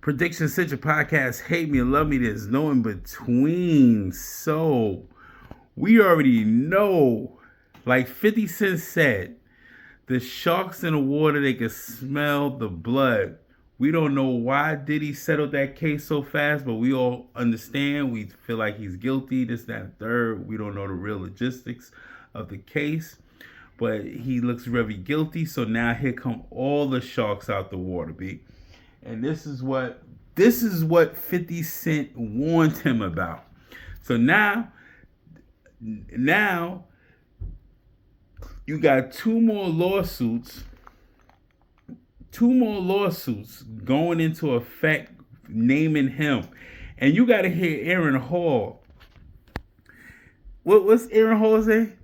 Prediction Central Podcast. Hate me or love me. There's no in between. So we already know, like 50 Cent said, the sharks in the water, they can smell the blood. We don't know why Diddy settled that case so fast, but we all understand. We feel like he's guilty, this, that, and third. We don't know the real logistics of the case, but he looks very guilty. So now here come all the sharks out the water, B. And this is what 50 Cent warned him about. So now you got two more lawsuits going into effect naming him. And you got to hear Aaron Hall. What's Aaron Hall say?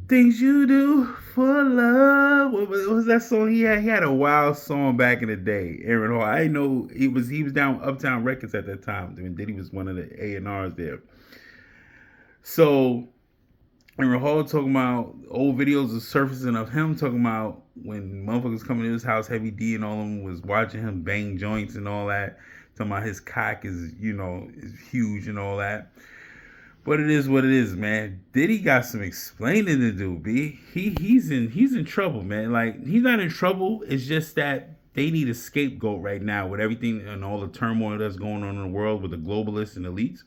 Things you do for love. What was that song he had? He had a wild song back in the day. Aaron Hall. I didn't know he was down Uptown Records at that time. When Diddy was one of the A&Rs there. So Aaron Hall talking about old videos of surfacing of him talking about when motherfuckers coming to his house, Heavy D and all of them was watching him bang joints and all that. Talking about his cock is huge and all that. But it is what it is, man. Diddy got some explaining to do, B. He's in trouble, man. Like, he's not in trouble. It's just that they need a scapegoat right now with everything and all the turmoil that's going on in the world with the globalists and elites.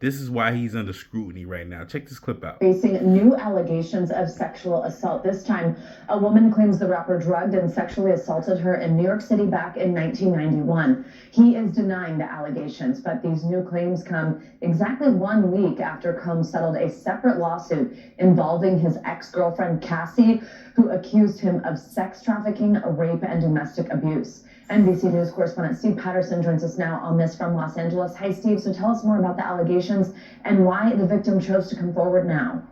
This is why he's under scrutiny right now. Check this clip out. Facing new allegations of sexual assault. This time, a woman claims the rapper drugged and sexually assaulted her in New York City back in 1991. He is denying the allegations, but these new claims come exactly 1 week after Combs settled a separate lawsuit involving his ex-girlfriend Cassie, who accused him of sex trafficking, rape, and domestic abuse. NBC News correspondent Steve Patterson joins us now on this from Los Angeles. Hi, Steve. So tell us more about the allegations and why the victim chose to come forward now.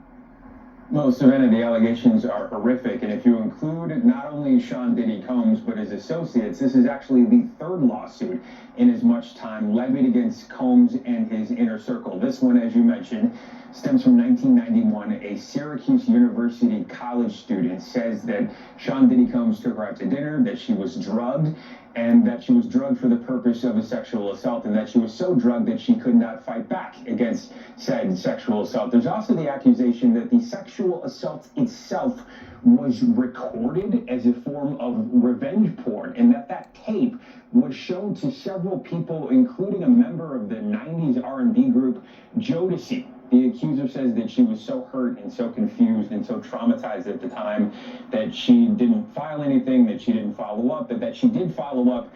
Well, Savannah, the allegations are horrific, and if you include not only Sean Diddy Combs but his associates, this is actually the third lawsuit in as much time levied against Combs and his inner circle. This one, as you mentioned, stems from 1991. A Syracuse University college student says that Sean Diddy Combs took her out to dinner, that she was drugged, and that she was drugged for the purpose of a sexual assault, and that she was so drugged that she could not fight back against said sexual assault. There's also the accusation that the sexual assault itself was recorded as a form of revenge porn, and that tape was shown to several people, including a member of the 90s R&B group Jodeci. The accuser says that she was so hurt and so confused and so traumatized at the time that she didn't file anything, that she didn't follow up, but that she did follow up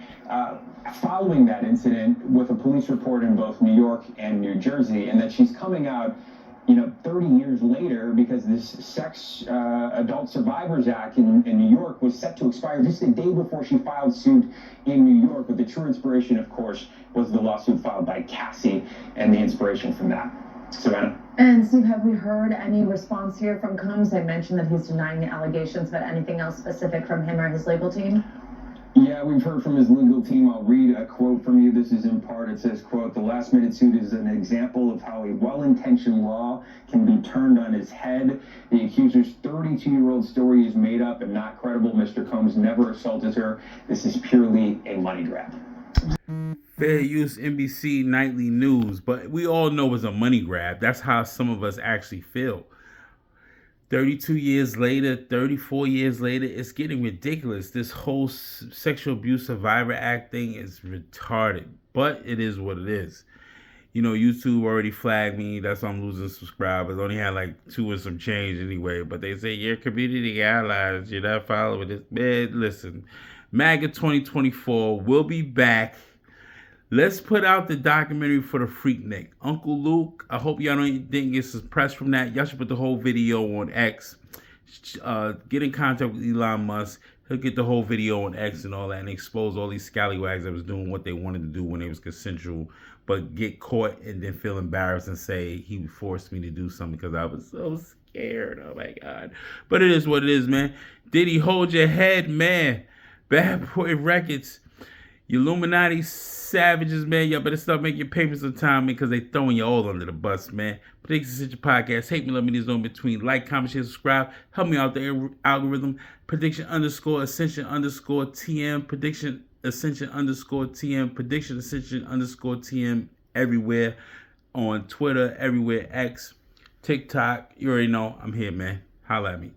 following that incident with a police report in both New York and New Jersey, and that she's coming out 30 years later because this Sex Adult Survivors Act in New York was set to expire just a day before she filed suit in New York. But the true inspiration, of course, was the lawsuit filed by Cassie and the inspiration from that. Savannah? And Steve, have we heard any response here from Combs? I mentioned that he's denying the allegations, but anything else specific from him or his legal team? Yeah, we've heard from his legal team. I'll read a quote from you. This is in part. It says, quote, "The last-minute suit is an example of how a well-intentioned law can be turned on its head. The accuser's 32-year-old story is made up and not credible. Mr. Combs never assaulted her. This is purely a money grab." Fair use NBC Nightly News, but we all know it's a money grab. That's how some of us actually feel. 32 years later, 34 years later, it's getting ridiculous. This whole Sexual Abuse Survivor Act thing is retarded, but it is what it is. YouTube already flagged me. That's why I'm losing subscribers. I only had like 2 and some change anyway, but they say your community guidelines, you're not following this. Man, listen, MAGA 2024 will be back. Let's put out the documentary for the Freaknik. Uncle Luke, I hope y'all didn't get suppressed from that. Y'all should put the whole video on X. Get in contact with Elon Musk. He'll get the whole video on X and all that and expose all these scallywags that was doing what they wanted to do when they was consensual, but get caught and then feel embarrassed and say he forced me to do something because I was so scared. Oh my God. But it is what it is, man. Diddy, hold your head, man. Bad Boy Records. You Illuminati savages, man. Y'all better start making payments on time, man, because they throwing you all under the bus, man. Prediction Central Podcast. Hate me, love me, there's no in between. Like, comment, share, subscribe. Help me out the algorithm. Prediction _ Ascension _ TM. Prediction Ascension_TM, Prediction Ascension_TM everywhere. On Twitter, everywhere, X, TikTok. You already know I'm here, man. Holla at me.